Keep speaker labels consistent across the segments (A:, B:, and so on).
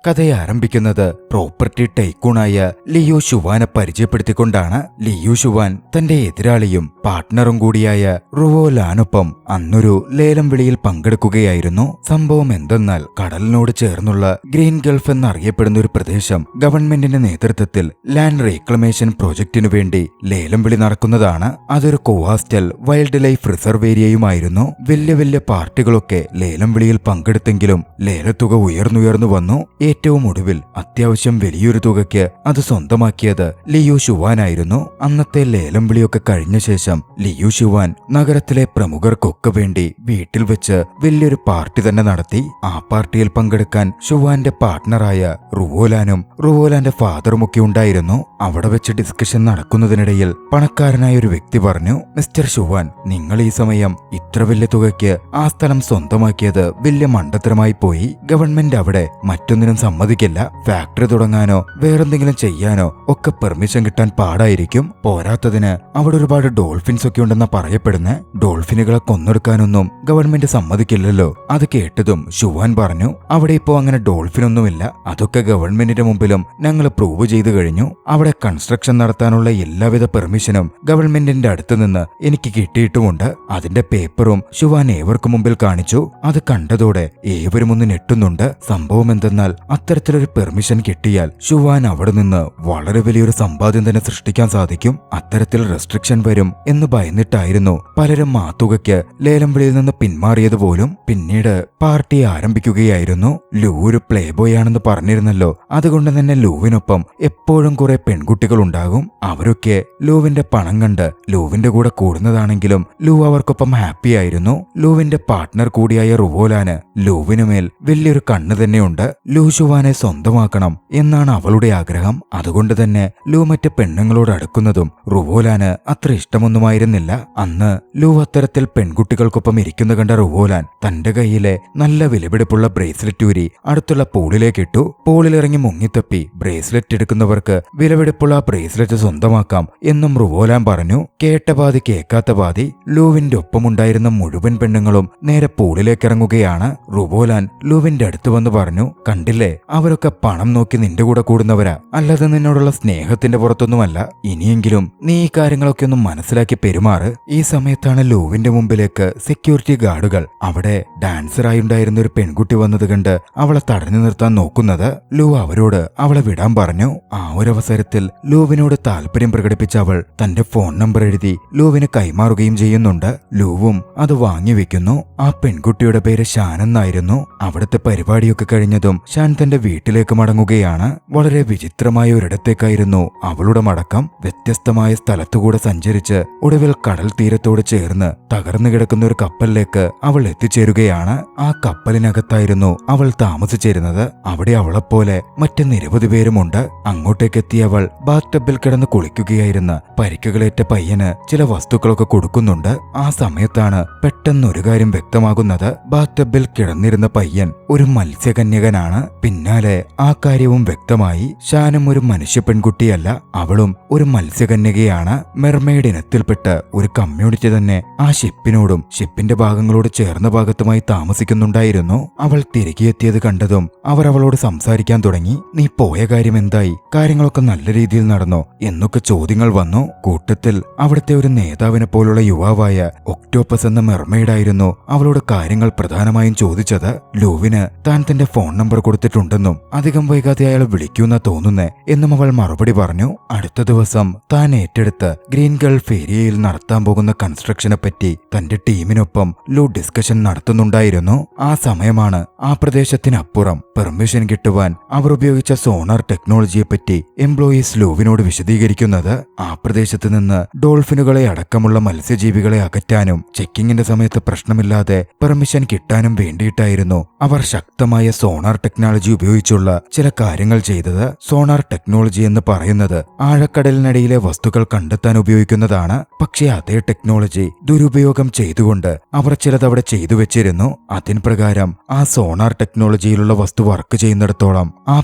A: കഥയെ ആരംഭിക്കുന്നത് property ടൈക്കൂണായ Leo ഷുവാനെ പരിചയപ്പെടുത്തിക്കൊണ്ടാണ്. Leo Xuan തന്റെ എതിരാളിയും പാർട്ട്ണറും കൂടിയായ റുവോലാനൊപ്പം അന്നൊരു ലേലം വിളിയിൽ പങ്കെടുക്കുകയായിരുന്നു. സംഭവം എന്തെന്നാൽ കടലിനോട് ചേർന്നുള്ള ഗ്രീൻ ഗൾഫ് എന്നറിയപ്പെടുന്ന ഒരു പ്രദേശം ഗവൺമെന്റിന്റെ നേതൃത്വത്തിൽ ലാൻഡ് റീക്ലമേഷൻ പ്രോജക്റ്റിനു വേണ്ടി ലേലം വിളി നടക്കുന്നതാണ്. അതൊരു കോസ്റ്റൽ വൈൽഡ് ലൈഫ് റിസർവ് ഏരിയയുമായിരുന്നു. വലിയ പാർട്ടികളൊക്കെ ലേലം വിളിയിൽ പങ്കെടുത്തെങ്കിലും ലേലത്തുക ഉയർന്നുയർന്നു വന്നു. ഏറ്റവും ഒടുവിൽ അത്യാവശ്യം വലിയൊരു തുകയ്ക്ക് അത് സ്വന്തമാക്കിയത് ലിയോ ഷുവാനായിരുന്നു. അന്നത്തെ ലേലം വിളിയൊക്കെ കഴിഞ്ഞ ശേഷം ലിയോ ഷുവാൻ നഗരത്തിലെ പ്രമുഖർക്കൊക്കെ വേണ്ടി വീട്ടിൽ വെച്ച് വലിയൊരു പാർട്ടി തന്നെ നടത്തി. ആ പാർട്ടിയിൽ പങ്കെടുക്കാൻ ഷുവാന്റെ പാർട്ട്ണറായ റുവോലാനും റുവോലാന്റെ ഫാദറുമൊക്കെ ഉണ്ടായിരുന്നു. അവിടെ വെച്ച് ഡിസ്കഷൻ നടക്കുന്നതിനിടയിൽ പണക്കാരനായ ഒരു വ്യക്തി പറഞ്ഞു, മിസ്റ്റർ ഷുവാൻ, നിങ്ങൾ ഈ സമയം ഇത്ര വലിയ തുകയ്ക്ക് ആ സ്ഥലം സ്വന്തമാക്കിയത് വലിയ മണ്ടത്തരമായി പോയി. ഗവൺമെന്റ് അവിടെ മറ്റൊന്നിനും സമ്മതിക്കില്ല. ഫാക്ടറി തുടങ്ങാനോ വേറെന്തെങ്കിലും ചെയ്യാനോ ഒക്കെ പെർമിഷൻ കിട്ടാൻ പാടായിരിക്കും. പോരാത്തതിന് അവിടെ ഒരുപാട് ഡോൾഫിൻസ് ഒക്കെ ഉണ്ടെന്നാ പറയപ്പെടുന്നേ. ഡോൾഫിനുകളെ കൊന്നെടുക്കാനൊന്നും ഗവൺമെന്റ് സമ്മതിക്കില്ലല്ലോ. അത് കേട്ടതും ഷുവാൻ പറഞ്ഞു, അവിടെ ഇപ്പോ അങ്ങനെ ഡോൾഫിനൊന്നുമില്ല. അതൊക്കെ ഗവൺമെന്റിന്റെ മുമ്പിലും ഞങ്ങൾ പ്രൂവ് ചെയ്തു കഴിഞ്ഞു. അവിടെ കൺസ്ട്രക്ഷൻ നടത്താനുള്ള എല്ലാവിധ പെർമിഷനും ഗവൺമെന്റിന്റെ അടുത്ത് നിന്ന് എനിക്ക് കിട്ടിയിട്ടുമുണ്ട്. അതിന്റെ പേപ്പറും ഷുവാൻ ഏവർക്കു മുമ്പിൽ കാണിച്ചു. അത് കണ്ടതോടെ ഏവരും ഒന്ന് ഞെട്ടുന്നുണ്ട്. സംഭവം എന്തെന്നാൽ അത്തരത്തിലൊരു പെർമിഷൻ കിട്ടിയാൽ ഷുവാൻ അവിടെ നിന്ന് വളരെ വലിയൊരു സമ്പാദ്യം തന്നെ സൃഷ്ടിക്കാൻ സാധിക്കും. അത്തരത്തിൽ റെസ്ട്രിക്ഷൻ വരും എന്ന് ഭയന്നിട്ടായിരുന്നു പലരും ആ തുകയ്ക്ക് ലേലം വിളിയിൽ നിന്ന് പിന്മാറിയത് പോലും. പിന്നീട് പാർട്ടി ആരംഭിക്കുകയായിരുന്നു. ലൂ ഒരു പ്ലേ ബോയ് ആണെന്ന് പറഞ്ഞിരുന്നല്ലോ. അതുകൊണ്ട് തന്നെ ലൂവിനൊപ്പം എപ്പോഴും കുറെ പെൺകുട്ടികൾ ഉണ്ടാകും. അവരൊക്കെ ലൂവിന്റെ പണം കണ്ട് ലൂവിന്റെ കൂടെ കൂടുന്നതാണെങ്കിലും ലൂ അവർക്കൊപ്പം ഹാപ്പി ആയിരുന്നു. ലൂവിന്റെ പാർട്ട്ണർ കൂടിയായ റുവോലാന് ലൂവിനുമേൽ വലിയൊരു കണ്ണ് തന്നെയുണ്ട്. ലൂ ഷുവാനെ സ്വന്തമാക്കണം എന്നാണ് അവളുടെ ആഗ്രഹം. അതുകൊണ്ട് തന്നെ ലൂ മറ്റ് പെണ്ണുങ്ങളോട് അടുക്കുന്നതും റുവോലാന് അത്ര ഇഷ്ടമൊന്നുമായിരുന്നില്ല. അന്ന് ലൂ അത്തരത്തിൽ പെൺകുട്ടികൾക്കൊപ്പം ഇരിക്കുന്ന കണ്ട റുവോലാൻ തന്റെ കയ്യിലെ നല്ല വിലപിടിപ്പുള്ള ബ്രേസ്ലെറ്റ് ഊരി അടുത്തുള്ള പൂളിലേക്ക് ഇട്ടു. പൂളിലിറങ്ങി മുങ്ങിത്തപ്പി ബ്രേസ്ലെറ്റ് എടുക്കുന്നവർക്ക് വിലപിടിപ്പുള്ള ബ്രേസ്ലെറ്റ് സ്വന്തമാക്കാം എന്നും റുവോലാൻ പറഞ്ഞു. കേട്ട പാതി കേൾക്കാത്ത പാതി. ലൂവിന്റെ ഒപ്പമുണ്ടായിരുന്ന മുഴുവൻ പെണ്ണുങ്ങളും നേരെ പൂളിലേക്ക് ഇറങ്ങുകയാണ്. റുവോലാൻ ലൂവിന്റെ അടുത്ത് വന്ന് പറഞ്ഞു, കണ്ടില്ലേ, അവരൊക്കെ പണം നോക്കി നിന്റെ കൂടെ കൂടുന്നവരാ, അല്ലാതെ നിന്നോടുള്ള സ്നേഹത്തിന്റെ പുറത്തൊന്നുമല്ല. ഇനിയെങ്കിലും നീ ഈ കാര്യങ്ങളൊക്കെ ഒന്ന് മനസ്സിലാക്കി പെരുമാറ്. ഈ സമയത്താണ് ലൂവിന്റെ മുമ്പിലേക്ക് സെക്യൂരിറ്റി ഗാർഡുകൾ അവിടെ ഡാൻസറായി ഉണ്ടായിരുന്ന ഒരു പെൺകുട്ടി വന്നത് കണ്ട് അവളെ തടഞ്ഞു നിർത്താൻ നോക്കുന്നത്. ലൂ അവരോട് അവളെ വിടാൻ പറഞ്ഞു. ആ ഒരു അവസരത്തിൽ ലൂവിനോട് താല്പര്യം പ്രകടിപ്പിച്ച അവൾ തന്റെ ഫോൺ നമ്പർ എഴുതി ലൂവിന് കൈമാറുകയും ചെയ്യുന്നുണ്ട്. ലൂവും അത് വാങ്ങിവെക്കുന്നു. ആ പെൺകുട്ടിയുടെ പേര് ഷാൻ എന്നായിരുന്നു. അവിടുത്തെ പരിപാടിയൊക്കെ കഴിഞ്ഞതും ഷാൻ തന്റെ വീട്ടിലേക്ക് മടങ്ങുകയാണ്. വളരെ വിചിത്രമായ ഒരിടത്തേക്കായിരുന്നു അവളുടെ മടക്കം. വ്യത്യസ്തമായ സ്ഥലത്തുകൂടെ സഞ്ചരിച്ച് ഒടുവിൽ കടൽ തീരത്തോട് ചേർന്ന് തകർന്നു കിടക്കുന്ന ഒരു കപ്പലിലേക്ക് അവൾ എത്തിച്ചേരുകയാണ്. ആ കപ്പലിനകത്തായിരുന്നു അവൾ താമസിച്ചിരുന്നത്. അവിടെ അവളെപ്പോലെ മറ്റ് നിരവധി പേരുമുണ്ട്. അങ്ങോട്ടേക്കെത്തിയ അവൾ ബാത്ടബിൽ കിടന്ന് കുളിക്കുകയായിരുന്ന പരിക്കുകളേറ്റ പയ്യന് ചില വസ്തുക്കളൊക്കെ കൊടുക്കുന്നുണ്ട്. ആ സമയത്താണ് പെട്ടെന്നൊരു കാര്യം വ്യക്തമാകുന്നത്. ബാത്ടബിൽ കിടന്നിരുന്ന പയ്യൻ ഒരു മത്സ്യകന്യകനാണ്. പിന്നാലെ ആ കാര്യവും വ്യക്തമായി. ഷാനും ഒരു മനുഷ്യ പെൺകുട്ടിയല്ല, അവളും ഒരു മത്സ്യകന്യകയാണ്. മെർമെയ്ഡ് ഇനത്തിൽപ്പെട്ട ഒരു കമ്മ്യൂണിറ്റി തന്നെ ആ ഷിപ്പിനോടും ഷിപ്പിന്റെ ഭാഗങ്ങളോട് ചേർന്ന ഭാഗത്തുമായി താമസിക്കുന്നുണ്ടായിരുന്നു. അവൾ തിരികെ എത്തിയത് കണ്ടതും അവർ അവളോട് സംസാരിക്കാൻ തുടങ്ങി. നീ പോയ കാര്യം എന്തായി? കാര്യങ്ങളൊക്കെ നല്ല രീതിയിൽ നടന്നോ എന്നൊക്കെ ചോദ്യങ്ങൾ വന്നു. കൂട്ടത്തിൽ അവിടുത്തെ ഒരു നേതാവിനെ പോലുള്ള യുവാവായ ഒക്ടോപ്പസ് എന്ന മെർമെയ്ഡായിരുന്നു അവളോട് കാര്യങ്ങൾ പ്രധാനമായും ചോദിച്ചത്. ലൂവിന് താൻ തന്റെ ഫോൺ നമ്പർ കൊടുത്തിട്ടുണ്ടെന്നും അധികം വൈകാതെ അയാൾ വിളിക്കുന്ന തോന്നുന്നേ എന്നും അവൾ മറുപടി പറഞ്ഞു. അടുത്ത ദിവസം താൻ ഏറ്റെടുത്ത് ഗ്രീൻ ഗൾഫ് ഏരിയയിൽ നടത്താൻ പോകുന്ന കൺസ്ട്രക്ഷനെ പറ്റി തന്റെ ടീമിനൊപ്പം ലൂ ഡിസ്കഷൻ നടത്തുന്നുണ്ടായിരുന്നു. ആ സമയമാണ് ആ പ്രദേശത്തിനപ്പുറം പെർമിഷൻ കിട്ടുവാൻ അവർ ഉപയോഗിച്ച സോണാർ ടെക്നോളജിയെ പറ്റി എംപ്ലോയീസ് ലൂവിനോട് വിശദീകരിക്കുന്നത്. ആ പ്രദേശത്ത് നിന്ന് ഡോൾഫിനുകളെ അടക്കമുള്ള മത്സ്യജീവികളെ അകറ്റാനും ചെക്കിങ്ങിന്റെ സമയത്ത് പ്രശ്നമില്ലാതെ പെർമിഷൻ കിട്ടാനും വേണ്ടിയിട്ടായിരുന്നു അവർ ശക്തമായ സോണാർ ടെക്നോളജി ഉപയോഗിച്ചുള്ള ചില കാര്യങ്ങൾ ചെയ്തത്. സോണാർ ടെക്നോളജി എന്ന് പറയുന്നത് ആഴക്കടലിനടിയിലെ വസ്തുക്കൾ കണ്ടെത്താൻ ഉപയോഗിക്കുന്നതാണ്. പക്ഷേ അതേ ടെക്നോളജി ദുരുപയോഗം ചെയ്തുകൊണ്ട് അവർ ചിലതവിടെ ചെയ്തു വെച്ചിരുന്നു. അതിൻ പ്രകാരം ആ സോണാർ ടെക്നോളജിയിലുള്ള വസ്തു വർക്ക് ചെയ്യുന്നിടത്തോളം ആ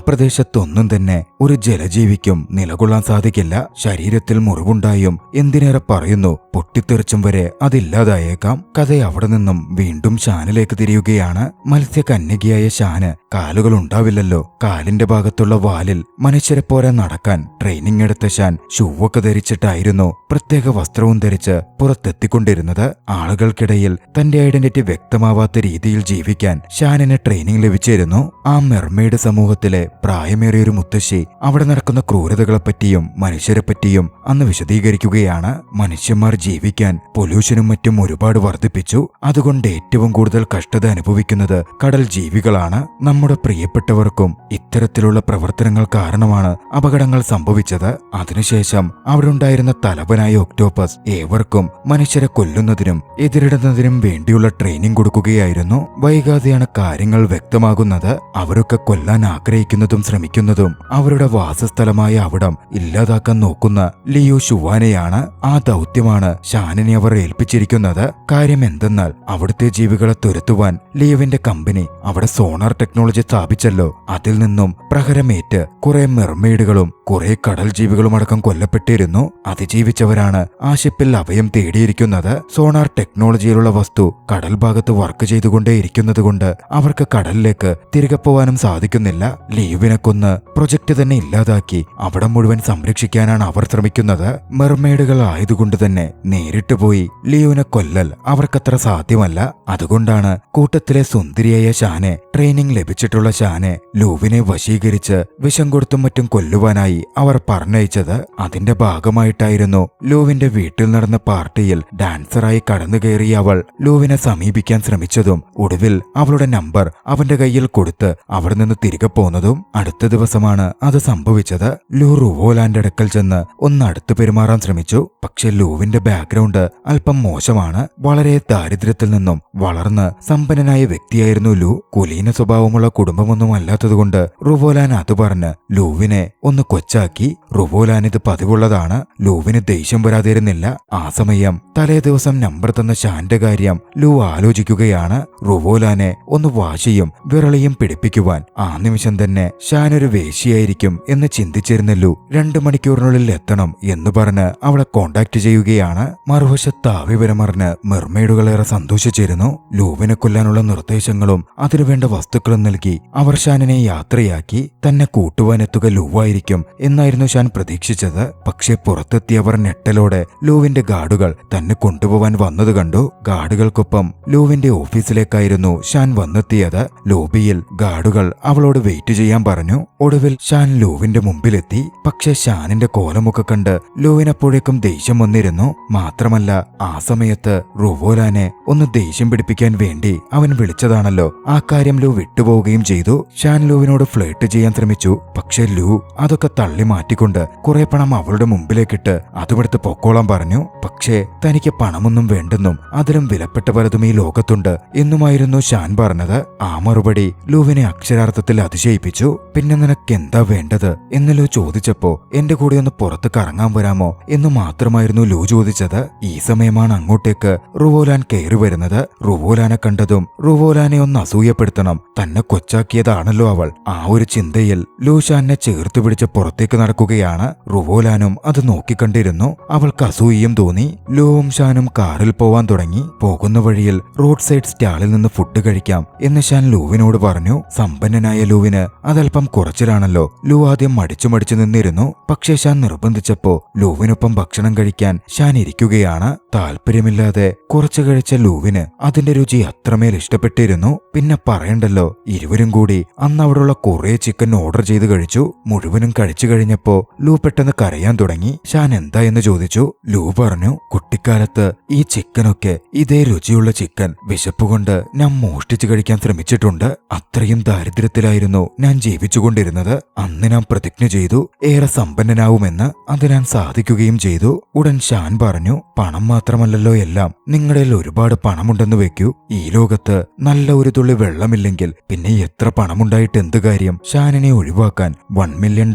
A: പ്രദേശത്തൊന്നും തന്നെ ഒരു ജലജീവിക്കും നിലകൊള്ളാൻ സാധിക്കില്ല. ശരീരത്തിൽ മുറിവുണ്ടായും എന്തിനേറെ പറയുന്നു പൊട്ടിത്തെറിച്ചും വരെ അതില്ലാതായേക്കാം. കഥ അവിടെ നിന്നും വീണ്ടും ഷാനിലേക്ക് തിരിയുകയാണ്. മത്സ്യകന്യകയായ ഷാന് കാലുകൾ ഉണ്ടാവില്ലല്ലോ. കാലിന്റെ ഭാഗത്തുള്ള വാലിൽ മനുഷ്യരെ പോലെ നടക്കാൻ ട്രെയിനിങ് എടുത്ത ഷാൻ ഷൂവൊക്കെ ധരിച്ചിട്ടായിരുന്നു പ്രത്യേക വസ്ത്രവും ധരിച്ച് പുറത്തെത്തിക്കൊണ്ടിരുന്നത്. ആളുകൾക്കിടയിൽ തന്റെ ഐഡന്റിറ്റി വ്യക്തമാവാത്ത രീതിയിൽ ജീവിക്കാൻ ഷാനിന് ട്രെയിനിങ് ലഭിച്ചിരുന്നു. ആ മെർമെയ്ഡ് സമൂഹത്തിലെ പ്രായമേറിയൊരു മുത്തശ്ശി അവിടെ നടക്കുന്ന ക്രൂരതകളെപ്പറ്റിയും മനുഷ്യരെപ്പറ്റിയും അന്ന് വിശദീകരിക്കുകയാണ്. മനുഷ്യന്മാർ ജീവിക്കാൻ പൊല്യൂഷനും മറ്റും ഒരുപാട് വർദ്ധിപ്പിച്ചു. അതുകൊണ്ട് ഏറ്റവും കൂടുതൽ കഷ്ടത അനുഭവിക്കുന്നത് കടൽ ജീവികളാണ്. നമ്മുടെ പ്രിയപ്പെട്ടവർക്കും ഇത്തരത്തിലുള്ള പ്രവർത്തനങ്ങൾ കാരണമാണ് അപകടങ്ങൾ സംഭവിച്ചത്. അതിനുശേഷം അവിടെ ഉണ്ടായിരുന്ന തലവനായ ഒക്ടോപ്പസ് ഏവർക്കും മനുഷ്യരെ കൊല്ലുന്നതിനും എതിരിടുന്നതിനും വേണ്ടിയുള്ള ട്രെയിനിങ് കൊടുക്കുകയായിരുന്നു. വൈകാതെയാണ് കാര്യങ്ങൾ വ്യക്തമാകുന്നത്. അവരൊക്കെ കൊല്ലാൻ ആഗ്രഹിക്കുന്നതും ശ്രമിക്കുന്നതും അവരുടെ വാസസ്ഥലമായ അവിടം ഇല്ലാതാക്കാൻ നോക്കുന്ന ലിയോ ഷുവാനെയാണ്. ആ ദൗത്യമാണ് ഷാനിനെ അവർ ഏൽപ്പിച്ചിരിക്കുന്നത്. കാര്യം എന്തെന്നാൽ അവിടുത്തെ ജീവികളെ തുരത്തുവാൻ ലിയോവിന്റെ കമ്പനി അവിടെ സോണാർ ടെക്നോളജി സ്ഥാപിച്ചല്ലോ. അതിൽ നിന്നും പ്രഹരമേറ്റ് കുറെ മെർമെയ്ഡുകളും കുറെ കടൽ ജീവികളും അടക്കം കൊല്ലപ്പെട്ടിരുന്നു. അതിജീവിച്ചവരാണ് ആ ഷിപ്പിൽ അഭയം തേടിയിരിക്കുന്നത്. സോണാർ ടെക്നോളജിയിലുള്ള വസ്തു കടൽ ഭാഗത്ത് വർക്ക് ചെയ്തുകൊണ്ടേയിരിക്കുന്നത് കൊണ്ട് അവർക്ക് കടലിലേക്ക് തിരികെ പോവാനും സാധിക്കുന്നില്ല. ലിയുവിനെ കൊന്ന് പ്രൊജക്ട് തന്നെ ഇല്ലാതാക്കി അവിടെ മുഴുവൻ സംരക്ഷിക്കാനാണ് അവർ ശ്രമിക്കുന്നത്. മെർമെയ്ഡുകൾ ആയതുകൊണ്ട് തന്നെ നേരിട്ട് പോയി ലിയുവിനെ കൊല്ലൽ അവർക്കത്ര സാധ്യമല്ല. അതുകൊണ്ടാണ് കൂട്ടത്തിലെ സുന്ദരിയായ ഷാനെ, ട്രെയിനിങ് ലഭിച്ചിട്ടുള്ള ഷാനെ ലൂവിനെ വശീകരിച്ച് വിഷം കൊടുത്തും മറ്റും കൊല്ലുവാനായി അവർ പറഞ്ഞയച്ചത്. അതിന്റെ ഭാഗമായിട്ടായിരുന്നു ലൂവിന്റെ വീട്ടിൽ നടന്ന പാർട്ടിയിൽ ഡാൻസറായി കടന്നു കയറിയ അവൾ ലൂവിനെ സമീപിക്കാൻ ശ്രമിച്ചതും ഒടുവിൽ അവളുടെ നമ്പർ അവന്റെ കയ്യിൽ കൊടുത്ത് അവിടെ നിന്ന് തിരികെ പോന്നതും. അടുത്ത ദിവസമാണ് അത് സംഭവിച്ചത്. ലൂ റുവോലാന്റെ അടുക്കൽ ചെന്ന് ഒന്ന് അടുത്ത് പെരുമാറാൻ ശ്രമിച്ചു. പക്ഷെ ലൂവിന്റെ ബാക്ക്ഗ്രൗണ്ട് അല്പം മോശമാണ്. വളരെ ദാരിദ്ര്യത്തിൽ നിന്നും വളർന്ന് സമ്പന്നനായ വ്യക്തിയായിരുന്നു ലൂ. കുലീന സ്വഭാവമുള്ള കുടുംബമൊന്നും അല്ലാത്തതുകൊണ്ട് റുവോലാൻ അത് പറഞ്ഞ് ലൂവിനെ ഒന്ന് കൊച്ചാക്കി. റുവോലാൻ ഇത് പതിവുള്ളതാണ്. ലൂവിന് ദേഷ്യം വരാതിരുന്നില്ല. ആ സമയം തലേ ദിവസം നമ്പർ തന്ന ഷാന്റെ കാര്യം ലൂ ആലോചിക്കുകയാണ്. റുവോലാനെ ഒന്ന് വാശിയും വിറളിയും പിടിപ്പിക്കുവാൻ ആ നിമിഷം തന്നെ ഷാൻ ഒരു വേശ്യയായിരിക്കും എന്ന് ചിന്തിച്ചിരുന്ന ലൂ 2 മണിക്കൂറിനുള്ളിൽ എത്തണം എന്ന് പറഞ്ഞ് അവളെ കോണ്ടാക്ട് ചെയ്യുകയാണ്. മറുവശത്ത് ആ വിവരമറിഞ്ഞ് മെർമെയ്ഡുകളേറെ സന്തോഷിച്ചിരുന്നു. ലൂവിനെ കൊല്ലാനുള്ള നിർദ്ദേശങ്ങളും അതിനുവേണ്ട വസ്തുക്കളും നൽകി അവർ ഷാനിനെ യാത്രയാക്കി. തന്നെ കൂട്ടുവാനെത്തുക ലൂവായിരിക്കും എന്നായിരുന്നു ഷാൻ പ്രതീക്ഷിച്ചത്. പക്ഷെ പുറത്തെത്തിയവർ ഞെട്ടലോടെ ലൂവിന്റെ ഗാർഡുകൾ തന്നെ കൊണ്ടുപോവാൻ വന്നത് കണ്ടു. ഗാർഡുകൾക്കൊപ്പം ലൂവിന്റെ ഓഫീസിലേക്കായിരുന്നു ഷാൻ വന്നെത്തിയത്. ലോബിയിൽ ഗാർഡുകൾ അവളോട് വെയിറ്റ് ചെയ്യാൻ പറഞ്ഞു. ഒടുവിൽ ഷാൻ ലൂവിന്റെ മുമ്പിലെത്തി. പക്ഷെ ഷാനിന്റെ കോലമൊക്കെ കണ്ട് ലൂവിനപ്പോഴേക്കും ദേഷ്യം വന്നിരുന്നു. മാത്രമല്ല ആ സമയത്ത് റുവോലാനെ ഒന്ന് ദേഷ്യം പിടിപ്പിക്കാൻ വേണ്ടി അവൻ വിളിച്ചതാണല്ലോ. ആ കാര്യം ലൂ വിട്ടുപോവുകയും ചെയ്തു. ഷാൻ ലൂവിനോട് ഫ്ലേർട്ട് ചെയ്യാൻ ശ്രമിച്ചു. പക്ഷെ ലൂ അതൊക്കെ തള്ളി മാറ്റിക്കൊണ്ട് കുറെ പണം അവളുടെ മുമ്പിലേക്കിട്ട് അതുമെടുത്ത് പൊക്കോളാൻ പറഞ്ഞു. പക്ഷേ തനിക്ക് പണമൊന്നും വേണ്ടെന്നും അതിലും വിലപ്പെട്ട പലതും ഈ ലോകത്തുണ്ട് എന്നുമായിരുന്നു ഷാൻ പറഞ്ഞത്. ആ മറുപടി ലൂവിനെ അക്ഷരാർത്ഥത്തിൽ അതിശയിപ്പിച്ചു. പിന്നെ നിനക്ക് എന്താ വേണ്ടത് എന്ന് ലൂ ചോദിച്ചപ്പോ എന്റെ കൂടെ ഒന്ന് പുറത്ത് കറങ്ങാൻ വരാമോ എന്ന് മാത്രമായിരുന്നു ലൂ ചോദിച്ചത്. ഈ സമയമാണ് അങ്ങോട്ടേക്ക് റുവോലാൻ കയറി വരുന്നത്. റുവോലാനെ കണ്ടതും റുവോലാനെ ഒന്ന് അസൂയപ്പെടുത്തണം. തന്നെ കൊച്ചാക്കിയതാണല്ലോ അവൾ. ആ ഒരു ചിന്തയിൽ ലൂ ഷാനെ ചേർത്ത് പിടിച്ച് പുറത്തേക്ക് നടക്കുകയാണ്. റുവോലാനും അത് നോക്കിക്കണ്ടിരുന്നു. അവൾക്ക് അസൂയയും തോന്നി. ലൂവും ഷാനും കാറിൽ പോവാൻ തുടങ്ങി. പോകുന്ന വഴിയിൽ റോഡ് സൈഡ് സ്റ്റാളിൽ നിന്ന് ഫുഡ് കഴിക്കാം എന്ന് ഷാൻ ലൂവിനോട് പറഞ്ഞു. സമ്പന്നനായ ലൂവിന് അതല്പം കുറച്ചിലാണല്ലോ. ലൂ ആദ്യം മടിച്ചു നിന്നിരുന്നു. പക്ഷേ ഷാൻ നിർബന്ധിച്ചപ്പോ ലൂവിനൊപ്പം ഭക്ഷണം കഴിക്കാൻ ഷാൻ ഇരിക്കുകയാണ്. താല്പര്യമില്ലാതെ കുറച്ചു കഴിച്ച ലൂവിന് അതിന്റെ രുചി അത്രമേൽ ഇഷ്ടപ്പെട്ടിരുന്നു. പിന്നെ പറയണ്ടല്ലോ, ഇരുവരും കൂടി അന്ന് അവിടെയുള്ള കുറെ ചിക്കൻ ഓർഡർ ചെയ്ത് കഴിച്ചു. മുഴുവനും കഴിച്ചു കഴിഞ്ഞപ്പോ ലൂ പെട്ടെന്ന് കരയാൻ തുടങ്ങി. ഷാൻ എന്താ എന്ന് ചോദിച്ചു. ലൂ പറഞ്ഞു, കുട്ടിക്കാലത്ത് ഈ ചിക്കനൊക്കെ ഇതേ രുചിയുള്ള ചിക്കൻ വിശപ്പുകൊണ്ട് ഞാൻ മോഷ്ടിച്ചു കഴിക്കാൻ ശ്രമിച്ചിട്ടുണ്ട്. അത്രയും ദാരിദ്ര്യത്തിലായിരുന്നു ഞാൻ ജീവിച്ചുകൊണ്ടിരുന്നത്. അന്ന് ഞാൻ പ്രതിജ്ഞ ചെയ്തു ഏറെ സമ്പന്നനാവുമെന്ന്. അത് ഞാൻ സാധിക്കുകയും ചെയ്തു. ഉടൻ ഷാൻ പറഞ്ഞു, പണം മാത്രമല്ലല്ലോ എല്ലാം. നിങ്ങളുടെ ഒരുപാട് പണമുണ്ടെന്ന് വെക്കൂ. ഈ ലോകത്ത് നല്ല ഒരു തുള്ളി വെള്ളമില്ലെങ്കിൽ പിന്നെ എത്ര പണമുണ്ടായിട്ട് എന്ത് കാര്യം? ഷാനിനെ ഒഴിവാക്കാൻ $1 മില്യൺ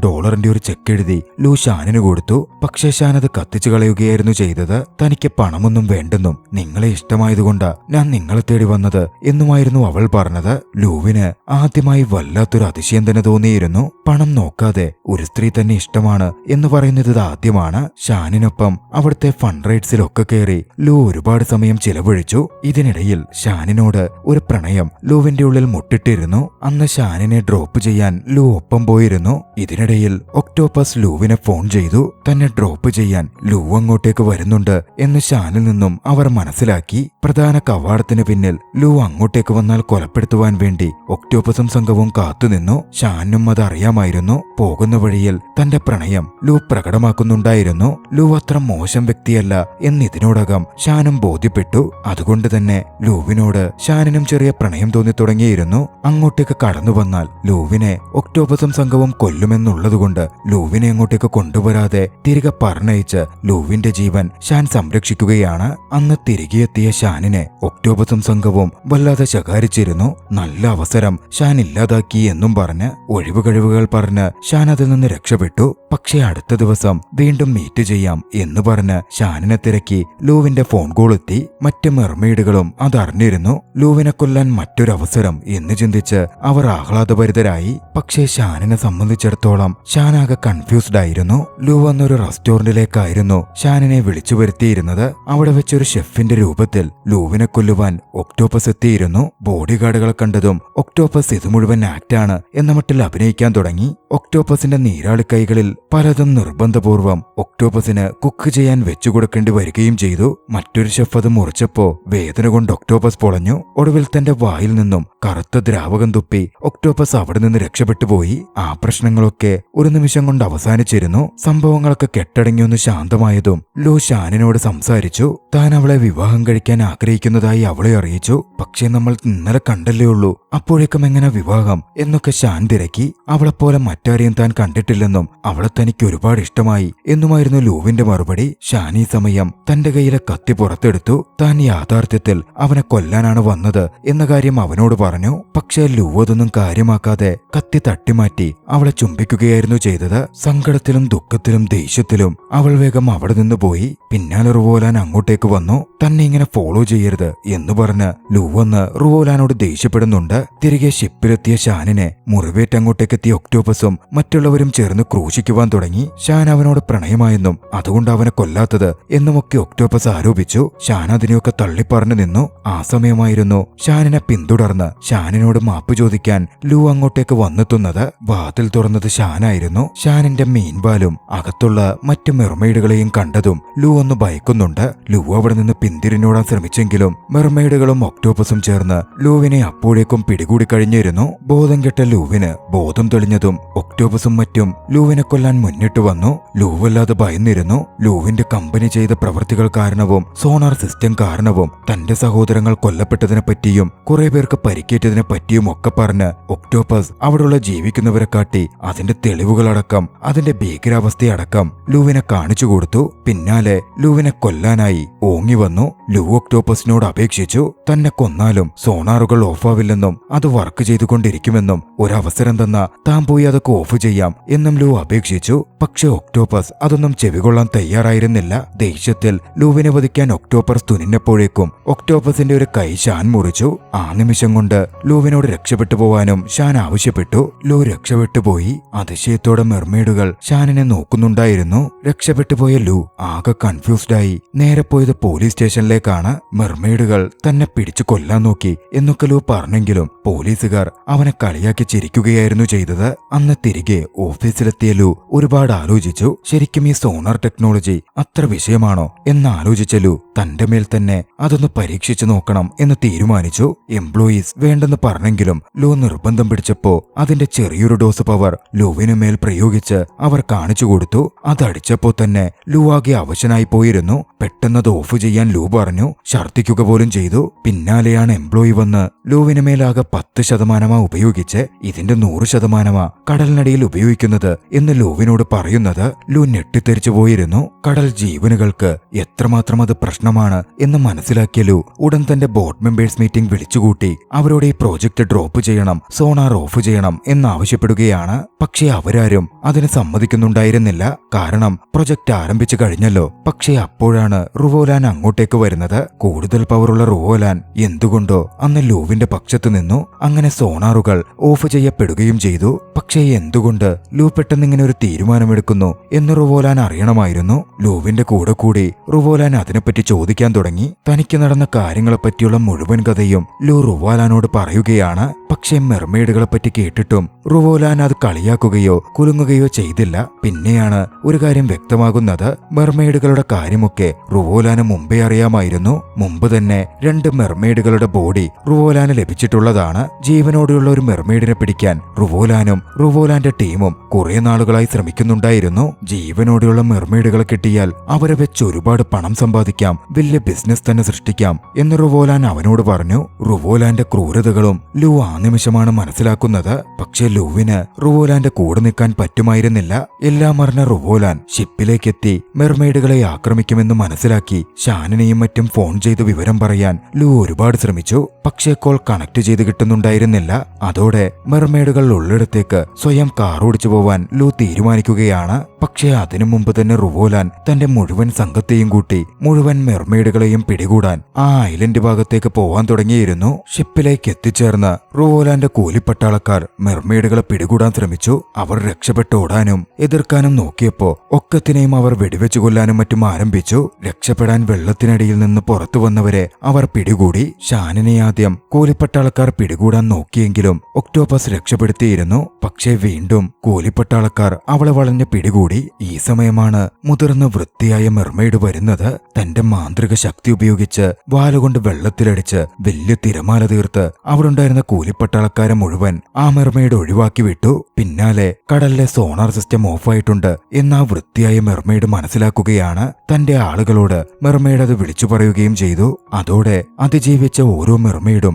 A: ഒരു ചെക്ക് എഴുതി ലൂ ഷാനിന് കൊടുത്തു. പക്ഷേ ഷാൻ അത് കത്തിച്ചു കളയുകയായിരുന്നു ചെയ്തത്. തനിക്ക് പണമൊന്നും വേണ്ടെന്നും നിങ്ങളെ ഇഷ്ടമായതുകൊണ്ടാ ഞാൻ നിങ്ങളെ തേടി വന്നത് എന്നുമായിരുന്നു അവൾ പറഞ്ഞത്. ലൂവിന് ആദ്യമായി വല്ലാത്തൊരു അതിശയം തന്നെ തോന്നിയിരുന്നു. പണം നോക്കാതെ ഒരു സ്ത്രീ തന്നെ ഇഷ്ടമാണ് എന്ന് പറയുന്നത് ഇത് ആദ്യമാണ്. ഷാനിനൊപ്പം അവിടുത്തെ ഫണ്ട് റൈറ്റ്സിലൊക്കെ കയറി ലൂ ഒരുപാട് സമയം ചിലവഴിച്ചു. ഇതിനിടയിൽ ഷാനിനോട് ഒരു പ്രണയം ലൂവിന്റെ ഉള്ളിൽ മുട്ടിട്ടിരുന്നു. അന്ന് ഷാനിനെ ഡ്രോപ്പ് ചെയ്യാൻ ലൂ ഒപ്പം പോയിരുന്നു. ഇതിനിടയിൽ ഒക്ടോപ്പസ് ലൂവിനെ ഫോൺ ചെയ്തു. തന്നെ ഡ്രോപ്പ് ചെയ്യാൻ ലൂ അങ്ങോട്ടേക്ക് വരുന്നുണ്ട് എന്ന് ഷാനിൽ നിന്നും അവർ മനസ്സിലാക്കി. പ്രധാന കവാടത്തിന് പിന്നിൽ ലൂ അങ്ങോട്ടേക്ക് വന്നാൽ കൊലപ്പെടുത്തുവാൻ വേണ്ടി ഒക്ടോപ്പസും സംഘവും കാത്തുനിന്നു. ഷാനും അത് അറിയാമായിരുന്നു. പോകുന്ന വഴിയിൽ തന്റെ പ്രണയം ലൂ പ്രകടമാക്കുന്നുണ്ടായിരുന്നു. ലൂ അത്ര മോശം വ്യക്തിയല്ല എന്നിതിനോടകം ഷാനും ബോധ്യപ്പെട്ടു. അതുകൊണ്ട് തന്നെ ലൂവിനോട് ഷാനിനും ചെറിയ പ്രണയം തോന്നി തുടങ്ങിയിരുന്നു. അങ്ങോട്ടേക്ക് കടന്നു വന്നാൽ ലൂവിനെ ഒക്ടോപ്പസും സംഘവും കൊല്ലുമെന്നുള്ളതുകൊണ്ട് ലൂവിനെ അങ്ങോട്ടേക്ക് കൊണ്ടുവരാതെ തിരികെ പറഞ്ഞയച്ച് ലൂവിന്റെ ജീവൻ ഷാൻ സംരക്ഷിക്കുകയാണ്. അന്ന് തിരികെ എത്തിയ ഷാനിനെ ഒക്ടോപ്പസും സംഘവും വല്ലാതെ ശകാരിച്ചിരുന്നു. നല്ല അവസരം ഷാൻ ഇല്ലാതാക്കി എന്നും പറഞ്ഞ് ഒഴിവുകഴിവുകൾ പറഞ്ഞ് ഷാൻ അതിൽ നിന്ന് രക്ഷപ്പെട്ടു. പക്ഷേ അടുത്ത ദിവസം വീണ്ടും മീറ്റ് ചെയ്യാം എന്ന് പറഞ്ഞ് ഷാനിനെ തിരക്കി ലൂവിന്റെ ഫോൺ കോൾ എത്തി. മറ്റ് മെർമെയ്ഡുകളും അതറിഞ്ഞിരുന്നു. ലൂവിനെ കൊല്ലാൻ മറ്റൊരവസരം എന്ന് ചിന്തിച്ച് അവർ ആഹ്ലാദഭരിതരായി. പക്ഷേ ഷാനിനെ സംബന്ധിച്ചിടത്തോളം ഷാൻ ആകെ കൺഫ്യൂസ്ഡ് ആയിരുന്നു. ലൂ വന്നൊരു റെസ്റ്റോറന്റിലേക്കായിരുന്നു ഷാനിനെ വിളിച്ചു വരുത്തിയിരുന്നത്. അവിടെ വെച്ചൊരു ഷെഫിന്റെ രൂപത്തിൽ ലൂവിനെ കൊല്ലുവാൻ ഒക്ടോപ്പസ് എത്തിയിരുന്നു. ബോഡി ഗാർഡുകളെ കണ്ടതും ഒക്ടോപ്പസ് ഇത് മുഴുവൻ ആക്ടാണ് എന്ന മട്ടിൽ അഭിനയിക്കാൻ തുടങ്ങി. ഒക്ടോപ്പസിന്റെ നീരാളി കൈകളിൽ പലതും നിർബന്ധപൂർവം ഒക്ടോപ്പസിന് കുക്ക് ചെയ്യാൻ വെച്ചുകൊടുക്കേണ്ടി വരികയും ചെയ്തു. മറ്റൊരു ഷെഫ് അത് മുറിച്ചപ്പോ വേദന കൊണ്ട് ഒക്ടോപ്പസ് പൊളഞ്ഞു. ഒടുവിൽ തന്റെ വായിൽ നിന്നും കറുത്ത ദ്രാവകം തുപ്പി ഒക്ടോപ്പസ് അവിടെ നിന്ന് രക്ഷപ്പെട്ടു പോയി. ആ പ്രശ്നങ്ങളൊക്കെ ഒരു നിമിഷം കൊണ്ട് അവസാനിച്ചിരുന്നു. സംഭവങ്ങളൊക്കെ കെട്ടടങ്ങിയൊന്ന് ശാന്തമായതും ലൂ ഷാനിനോട് സംസാരിച്ചു. താൻ അവളെ വിവാഹം കഴിക്കാൻ ആഗ്രഹിക്കുന്നതായി അവളെ അറിയിച്ചു. പക്ഷേ നമ്മൾ ഇന്നലെ കണ്ടല്ലേ ഉള്ളൂ, അപ്പോഴേക്കും എങ്ങനെ വിവാഹം എന്നൊക്കെ ഷാൻ തിരക്കി. അവളെപ്പോലെ മറ്റാരെയും താൻ കണ്ടിട്ടില്ലെന്നും അവളെ തനിക്ക് ഒരുപാട് ഇഷ്ടമായി എന്നുമായിരുന്നു ലൂവിന്റെ മറുപടി. ഷാൻ ഈ സമയം തന്റെ കയ്യിലെ കത്തി പുറത്തെടുത്തു. താൻ യാഥാർത്ഥ്യത്തിൽ അവനെ കൊല്ലാനാണ് വന്നത് എന്ന കാര്യം അവനോട് പറഞ്ഞു. പക്ഷേ ലൂ അതൊന്നും കാര്യമാക്കാതെ കത്തി തട്ടിമാറ്റി അവളെ ചുംബിക്കുകയായിരുന്നു ചെയ്തത്. സങ്കടത്തിലും ദുഃഖത്തിലും ദേഷ്യത്തിലും അവൾ വേഗം അവിടെ നിന്ന് പോയി. പിന്നാലെ റുവോലാൻ അങ്ങോട്ടേക്ക് വന്നു. തന്നെ ഇങ്ങനെ ഫോളോ ചെയ്യരുത് എന്ന് പറഞ്ഞ് ലൂ വന്ന് റുവോലാനോട് ദേഷ്യപ്പെടുന്നുണ്ട്. തിരികെ ഷിപ്പിലെത്തിയ ഷാനിനെ മുറിവേറ്റ് അങ്ങോട്ടേക്കെത്തിയ ഒക്ടോപ്പസും മറ്റുള്ളവരും ചേർന്ന് ക്രൂശിക്കുവാൻ തുടങ്ങി. ഷാൻ അവനോട് പ്രണയമായെന്നും അതുകൊണ്ട് അവനെ കൊല്ലാത്തത് എന്നുമൊക്കെ ഒക്ടോപ്പസ് ആരോപിച്ചു. ഷാൻ അതിനെയൊക്കെ തള്ളിപ്പറഞ്ഞു നിന്നു. ആ സമയമായിരുന്നു ഷാനിനെ പിന്തുടർന്ന് ഷാനിനോട് മാപ്പ് ചോദിക്കാൻ ലൂ അങ്ങോട്ടേക്ക് വന്നെത്തുന്നത്. വാതിൽ തുറന്നത് ഷാനായിരുന്നു. ഷാനിന്റെ മീൻവാലും അകത്തുള്ള മറ്റു മെർമെയ്ഡുകളെയും കണ്ടതും ലൂ ഒന്ന് ഭയക്കുന്നുണ്ട്. ലൂ അവിടെ നിന്ന് പിന്തിരിഞ്ഞോടാൻ ശ്രമിച്ചെങ്കിലും മെർമെയ്ഡുകളും ഒക്ടോപ്പസും ചേർന്ന് ലൂവിനെ അപ്പോഴേക്കും പിടികൂടി കഴിഞ്ഞിരുന്നു. ബോധം കെട്ട ലൂവിന് ബോധം തെളിഞ്ഞതും ഒക്ടോപ്പസും മറ്റും ലൂവിനെ കൊല്ലാൻ മുന്നിട്ട് വന്നു. ലൂ വല്ലാതെ ഭയന്നിരുന്നു. ലൂവിന്റെ കമ്പനി ചെയ്ത പ്രവൃത്തികൾ കാരണവും സോണാർ സിസ്റ്റം കാരണവും തന്റെ സഹോദരങ്ങൾ കൊല്ലപ്പെട്ടതിനെ പറ്റിയും കുറെ പേർക്ക് പരിക്കേറ്റതിനെ പറ്റിയും ഒക്കെ പറഞ്ഞ് ഒക്ടോപ്പസ് അവിടെയുള്ള ജീവിക്കുന്നവരെ കാട്ടി അതിന്റെ തെളിവുകളടക്കം അതിന്റെ ഭീകരാവസ്ഥയടക്കം ലൂവിനെ കാണിച്ചു കൊടുത്തു. പിന്നാലെ ലൂവിനെ കൊല്ലാനായി ഓങ്ങി വന്നു. ലൂ ഒക്ടോപ്പസിനോട് അപേക്ഷിച്ചു. തന്നെ കൊന്നാലും സോണാറുകൾ ഓഫാവില്ലെന്നും അത് വർക്ക് ചെയ്തുകൊണ്ടിരിക്കുമെന്നും ഒരവസരം തന്ന താൻ പോയി അതൊക്കെ ഓഫ് ചെയ്യാം എന്നും ലൂ അപേക്ഷിച്ചു. പക്ഷെ ഒക്ടോപ്പസ് അതൊന്നും ചെവികൊള്ളാൻ തയ്യാറായിരുന്നില്ല. ദേഷ്യത്തിൽ ലൂവിനെ വധിക്കാൻ ഒക്ടോപ്പസ് തുനിഞ്ഞപ്പോഴേക്കും ഒക്ടോപ്പസിന്റെ ഒരു കൈ ഷാൻ മുറിച്ചു. ആ നിമിഷം കൊണ്ട് ലൂവിനോട് രക്ഷപ്പെട്ടു പോവാനും ഷാൻ ആവശ്യപ്പെട്ടു. ലൂ രക്ഷപ്പെട്ടുപോയി. അതിശയത്തോടെ മെർമെയ്ഡുകൾ ഷാനിനെ നോക്കുന്നുണ്ടായിരുന്നു. രക്ഷപ്പെട്ടുപോയ ലൂ ആകെ കൺഫ്യൂസ്ഡായി. നേരെ പോയത് പോലീസ് സ്റ്റേഷനിലേക്കാണ്. മെർമെയ്ഡുകൾ തന്നെ പിടിച്ചു കൊല്ലാൻ നോക്കി എന്നൊക്കെ ലൂ പറഞ്ഞെങ്കിലും പോലീസുകാർ അവനെ കളിയാക്കി ചിരിക്കുകയായിരുന്നു ചെയ്തത്. അന്ന് തിരികെ ഓഫീസിലെത്തിയ ലൂ ഒരുപാട് ആലോചിച്ചു. ശരിക്കും ഈ സോണാർ ടെക്നോളജി അത്ര വിഷയമാണോ എന്നാലോചിച്ച ലൂ തന്റെ മേൽ തന്നെ അതൊന്ന് പരീക്ഷിച്ചു നോക്കണം എന്ന് തീരുമാനിച്ചു. എംപ്ലോയീസ് വേണ്ടെന്ന് പറഞ്ഞെങ്കിലും ലൂ നിർബന്ധം പിടിച്ചപ്പോ അതിന്റെ ചെറിയൊരു ഡോസ് പവർ ലൂവിന് മേൽ പ്രയോഗിച്ച് അവർ കാണിച്ചു കൊടുത്തു. അതടിച്ചപ്പോ തന്നെ ലൂ ആകെ അവശനായി പോയിരുന്നു. പെട്ടെന്നത് ഓഫ് ചെയ്യാൻ ലൂ പറഞ്ഞു. ഛർദ്ദിക്കുക പോലും ചെയ്തു. പിന്നാലെയാണ് എംപ്ലോയി വന്ന് ലൂവിന് മേലാകെ 10% ഉപയോഗിച്ച് ഇതിന്റെ 100% കടലിനടിയിൽ ഉപയോഗിക്കുന്നത് എന്ന് ലൂവിനോട് പറയുന്നത്. ലൂ ഞെട്ടിത്തെറിച്ചു പോയിരുന്നു. കടൽ ജീവനുകൾക്ക് എത്രമാത്രം അത് പ്രശ്നമാണ് എന്ന് മനസ്സിലാക്കിയ ലൂ ഉടൻ തന്റെ ബോർഡ് മെമ്പേഴ്സ് മീറ്റിംഗ് വിളിച്ചുകൂട്ടി അവരോട് ഈ പ്രോജക്റ്റ് ഡ്രോപ്പ് ചെയ്യണം, സോണാർ ഓഫ് ചെയ്യണം എന്നാവശ്യപ്പെടുകയാണ്. പക്ഷേ അവരാരും അതിന് സമ്മതിക്കുന്നുണ്ടായിരുന്നില്ല. കാരണം പ്രൊജക്റ്റ് ആരംഭിച്ചു കഴിഞ്ഞല്ലോ. പക്ഷെ പക്ഷേ അപ്പോഴാണ് റുവോലാൻ അങ്ങോട്ടേക്ക് വരുന്നത്. കൂടുതൽ പവറുള്ള റുവോലാൻ എന്തുകൊണ്ടോ അന്ന് ലൂവിന്റെ പക്ഷത്ത് നിന്നു. അങ്ങനെ സോണാറുകൾ ഓഫ് ചെയ്യപ്പെടുകയും ചെയ്തു. പക്ഷേ എന്തുകൊണ്ട് ലൂ പെട്ടെന്ന് ഇങ്ങനെ ഒരു തീരുമാനമെടുക്കുന്നു എന്ന് റുവോലാൻ അറിയണമായിരുന്നു. ലൂവിന്റെ കൂടെ കൂടി റുവോലാൻ അതിനെപ്പറ്റി ചോദിക്കാൻ തുടങ്ങി. തനിക്ക് നടന്ന കാര്യങ്ങളെപ്പറ്റിയുള്ള മുഴുവൻ കഥയും ലൂ റുവോലാനോട് പറയുകയാണ്. പക്ഷേ മെർമെയ്ഡുകളെ പറ്റി കേട്ടിട്ടും റുവോലാൻ അത് കളിയാക്കുകയോ കുലുങ്ങുകയോ ചെയ്തില്ല. പിന്നെയാണ് ഒരു കാര്യം വ്യക്തമാകുന്നത്. മെർമെയ്ഡുകളുടെ കാര്യമൊക്കെ റുവോലാന് മുമ്പേ അറിയാമായിരുന്നു. മുമ്പ് തന്നെ 2 മെർമെയ്ഡുകളുടെ ബോഡി റുവോലാന് ലഭിച്ചിട്ടുള്ളതാണ്. ജീവനോടെയുള്ള ഒരു മെർമെയ്ഡിനെ പിടിക്കാൻ റുവോലാനും റുവോലാന്റെ ടീമും കുറെ നാളുകളായി ശ്രമിക്കുന്നുണ്ടായിരുന്നു. ജീവനോടെയുള്ള മെർമെയ്ഡുകളെ കിട്ടിയാൽ അവരെ വെച്ച് ഒരുപാട് പണം സമ്പാദിക്കാം, വലിയ ബിസിനസ് തന്നെ സൃഷ്ടിക്കാം എന്ന് റുവോലാൻ അവനോട് പറഞ്ഞു. റുവോലാന്റെ ക്രൂരതകളും ലൂ ആ നിമിഷമാണ് മനസ്സിലാക്കുന്നത്. പക്ഷേ ലൂവിന് റുവോലാന്റെ കൂടെ നിൽക്കാൻ പറ്റുമായിരുന്നില്ല. എല്ലാം അറിഞ്ഞ റുവോലാൻ ഷിപ്പിലേക്കെത്തി മെർമെയ്ഡുകളെ ആക്രമിക്കുമെന്ന് മനസ്സിലാക്കി ഷാനിനെയും മറ്റും ഫോൺ ചെയ്ത് വിവരം പറയാൻ ലൂ ഒരുപാട് ശ്രമിച്ചു. പക്ഷേ കോൾ കണക്ട് ചെയ്ത് കിട്ടുന്നുണ്ടായിരുന്നില്ല. അതോടെ മെർമെയ്ഡുകൾ ഉള്ളിടത്തേക്ക് സ്വയം കാർ ഓടിച്ചു പോവാൻ ലൂ തീരുമാനിക്കുകയാണ്. പക്ഷേ അതിനു മുമ്പ് തന്നെ റുവോലാൻ തന്റെ മുഴുവൻ സംഘത്തെയും കൂട്ടി മുഴുവൻ മെർമെയ്ഡുകളെയും പിടികൂടാൻ ആ ഐലൻഡ് ഭാഗത്തേക്ക് പോവാൻ തുടങ്ങിയിരുന്നു. ഷിപ്പിലേക്ക് എത്തിച്ചേർന്ന് റുവോലാന്റെ കൂലിപ്പട്ടാളക്കാർ മെർമെയ്ഡുകളെ പിടികൂടാൻ ശ്രമിച്ചു. അവർ രക്ഷപ്പെട്ട് ഓടാനും എതിർക്കാനും നോക്കിയപ്പോ ഒക്കത്തിനെയും അവർ വെടിവെച്ചു കൊല്ലാനും മറ്റും ആരംഭിച്ചു. രക്ഷപ്പെടാൻ വെള്ളത്തിനടിയിൽ നിന്ന് പുറത്തു വന്നവരെ അവർ പിടികൂടി. ഷാനിനെ ആദ്യം കൂലിപ്പട്ടാളക്കാർ പിടികൂടാൻ നോക്കിയെങ്കിലും ഒക്ടോപസ് രക്ഷപ്പെടുത്തിയിരുന്നു. പക്ഷേ വീണ്ടും കൂലിപ്പട്ടാളക്കാർ അവളെ വളഞ്ഞ് പിടികൂടി. ഈ സമയമാണ് മുതിർന്ന വൃത്തിയായ മെർമെയ്ഡ് വരുന്നത്. തന്റെ മാന്ത്രിക ശക്തി ഉപയോഗിച്ച് വാലുകൊണ്ട് വെള്ളത്തിലടിച്ച് വലിയ തിരമാല തീർത്ത് അവിടുണ്ടായിരുന്ന കൂലിപ്പട്ടാളക്കാരെ മുഴുവൻ ആ മെർമെയ്ഡ് ഒഴിവാക്കി വിട്ടു. പിന്നാലെ കടലിലെ സോണാർ സിസ്റ്റം ഓഫായിട്ടുണ്ട് എന്ന ആ വൃത്തിയായ മെർമെയ്ഡ് മനസ്സിലാക്കുകയാണ്. തന്റെ ആളുകളോട് മെർമെയ്ഡ് അത് വിളിച്ചു പറയുകയും ചെയ്തു. അതോടെ അതിജീവിച്ച ഓരോ മെർമെയ്ഡും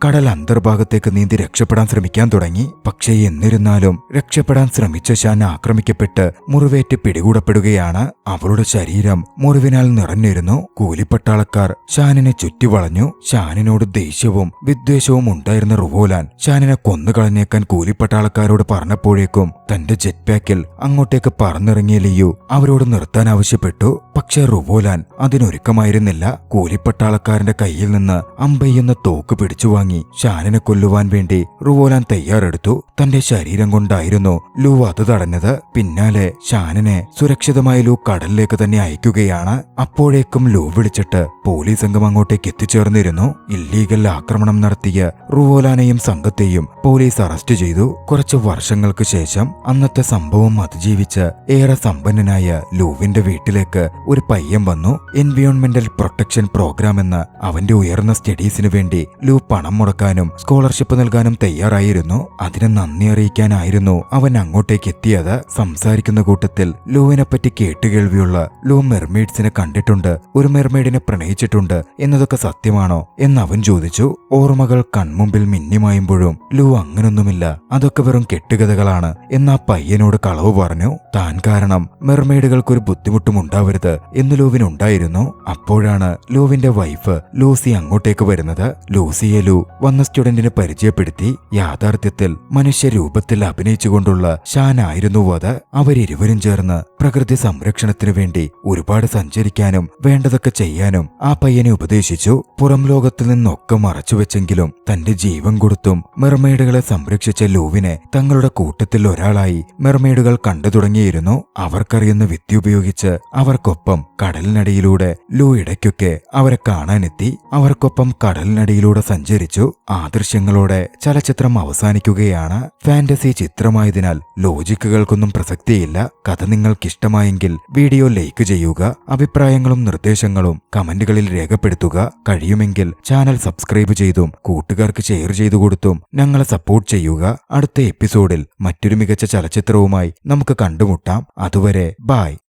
A: കടൽ അന്തർഭാഗത്തേക്ക് നീന്തി രക്ഷപ്പെടാൻ ശ്രമിക്കാൻ തുടങ്ങി. പക്ഷേ എന്നിരുന്നാലും രക്ഷപ്പെടാൻ ശ്രമിച്ച ഷാൻ ആക്രമിക്കപ്പെട്ട് മുറിവേറ്റ് പിടികൂടപ്പെടുകയാണ്. അവളുടെ ശരീരം മുറിവിനാൽ നിറഞ്ഞിരുന്നു. കൂലിപ്പട്ടാളക്കാർ ഷാനിനെ ചുറ്റിവളഞ്ഞു. ഷാനിനോട് ദേഷ്യവും വിദ്വേഷവും ഉണ്ടായിരുന്ന റുവോലാൻ ഷാനിനെ കൊന്നുകളഞ്ഞേക്കാൻ കൂലിപ്പട്ടാളക്കാരോട് പറഞ്ഞപ്പോഴേക്കും തന്റെ ജെറ്റ് പാക്കിൽ അങ്ങോട്ടേക്ക് പറന്നിറങ്ങിയ ലിയു അവരോട് നിർത്താൻ ആവശ്യപ്പെട്ടു. പക്ഷേ റുവോലാൻ അതിനൊരുക്കമായിരുന്നില്ല. കൂലിപ്പട്ടാളക്കാരന്റെ കയ്യിൽ നിന്ന് അമ്പെയ്യുന്ന തോക്ക് പിടിച്ചു വാങ്ങി ഷാനിനെ കൊല്ലുവാൻ വേണ്ടി റുവോലാൻ തയ്യാറെടുത്തു. തന്റെ ശരീരം കൊണ്ടായിരുന്നു ലൂ അത് തടഞ്ഞത്. പിന്നാലെ ഷാനിനെ സുരക്ഷിതമായി ലൂ കടലിലേക്ക് തന്നെ അയക്കുകയാണ്. അപ്പോഴേക്കും ലൂ വിളിച്ചിട്ട് പോലീസ് സംഘം അങ്ങോട്ടേക്ക് എത്തിച്ചേർന്നിരുന്നു. ഇല്ലീഗൽ ആക്രമണം നടത്തിയ റുവോലാനെയും സംഘത്തെയും പോലീസ് അറസ്റ്റ് ചെയ്തു. കുറച്ചു വർഷങ്ങൾക്ക് ശേഷം അന്നത്തെ സംഭവം അതിജീവിച്ച് ഏറെ സമ്പന്നനായ ലൂവിന്റെ വീട്ടിലേക്ക് ഒരു പയ്യൻ വന്നു. എൻവയോൺമെന്റൽ പ്രൊട്ടക്ഷൻ പ്രോഗ്രാം എന്ന അവന്റെ ഉയർന്ന സ്റ്റഡീസിന് വേണ്ടി ലൂ പണം മുടക്കാനും സ്കോളർഷിപ്പ് നൽകാനും തയ്യാറായിരുന്നു. അതിന് നന്ദി അറിയിക്കാനായിരുന്നു അവൻ അങ്ങോട്ടേക്ക് എത്തിയത്. സംസാരിക്കുന്ന കൂട്ടത്തിൽ ലൂവിനെ പറ്റി കേട്ടുകേൾവിയുള്ള ലൂ മെർമെയ്ഡ്സിനെ കണ്ടിട്ടുണ്ട്, ഒരു മെർമെയ്ഡിനെ പ്രണയിച്ചിട്ടുണ്ട് എന്നതൊക്കെ സത്യമാണോ എന്ന് അവൻ ചോദിച്ചു. ഓർമ്മകൾ കൺമുമ്പിൽ മിന്നിമായുമ്പോഴും ലൂ അങ്ങനൊന്നുമില്ല, അതൊക്കെ വെറും കെട്ടുകഥകളാണ് എന്നാ പയ്യനോട് കളവ് പറഞ്ഞു. താൻ കാരണം മെർമെയ്ഡുകൾക്കൊരു ബുദ്ധിമുട്ടും ഉണ്ടാവരുത് എന്ന് ലൂവിനുണ്ടായിരുന്നു. അപ്പോഴാണ് ലൂവിന്റെ വൈഫ് ലൂസി അങ്ങോട്ടേക്ക് വരുന്നത്. ലൂസിയെ ലൂ വന്ന സ്റ്റുഡന്റിനെ പരിചയപ്പെടുത്തി. യാഥാർത്ഥ്യത്തിൽ മനുഷ്യരൂപത്തിൽ അഭിനയിച്ചുകൊണ്ടുള്ള ഷാൻ ആയിരുന്നു അത്. അവരിരുവരും ചേർന്ന് പ്രകൃതി സംരക്ഷണത്തിനു വേണ്ടി ഒരുപാട് സഞ്ചരിക്കാനും വേണ്ടതൊക്കെ ചെയ്യാനും ആ പയ്യനെ ഉപദേശിച്ചു. പുറം ലോകത്തിൽ നിന്നൊക്കെ മറച്ചുവെച്ചെങ്കിലും തന്റെ ജീവൻ കൊടുത്തും മെർമെയ്ഡുകളെ സംരക്ഷിച്ച ലൂവിനെ തങ്ങളുടെ കൂട്ടത്തിൽ ഒരാളായി മെർമെയ്ഡുകൾ കണ്ടു തുടങ്ങിയിരുന്നു. അവർക്കറിയുന്ന വിദ്യ ഉപയോഗിച്ച് അവർക്കൊപ്പം കടലിനടിയിലൂടെ ലൂ ഇടയ്ക്കൊക്കെ അവരെ കാണാനെത്തി. അവർക്കൊപ്പം കടലിനടിയിലൂടെ സഞ്ചരിച്ചു. ആ ദൃശ്യങ്ങളോടെ ചലച്ചിത്രം അവസാനിക്കുകയാണ്. ഫാന്റസി ചിത്രമായതിനാൽ ലോജിക്കുകൾക്കൊന്നും പ്രസക്തിയില്ല. കഥ നിങ്ങൾക്കിഷ്ടമായെങ്കിൽ വീഡിയോ ലൈക്ക് ചെയ്യുക. അഭിപ്രായങ്ങളും നിർദ്ദേശങ്ങളും കമന്റുകളിൽ രേഖപ്പെടുത്തുക. കഴിയുമെങ്കിൽ ചാനൽ സബ്സ്ക്രൈബ് ചെയ്തും കൂട്ടുകാർക്ക് ഷെയർ ചെയ്തു കൊടുത്തും ഞങ്ങളെ സപ്പോർട്ട് ചെയ്യുക. അടുത്ത എപ്പിസോഡിൽ മറ്റൊരു മികച്ച ചലച്ചിത്രവുമായി നമുക്ക് കണ്ടുമുട്ടാം. അതുവരെ ബൈ.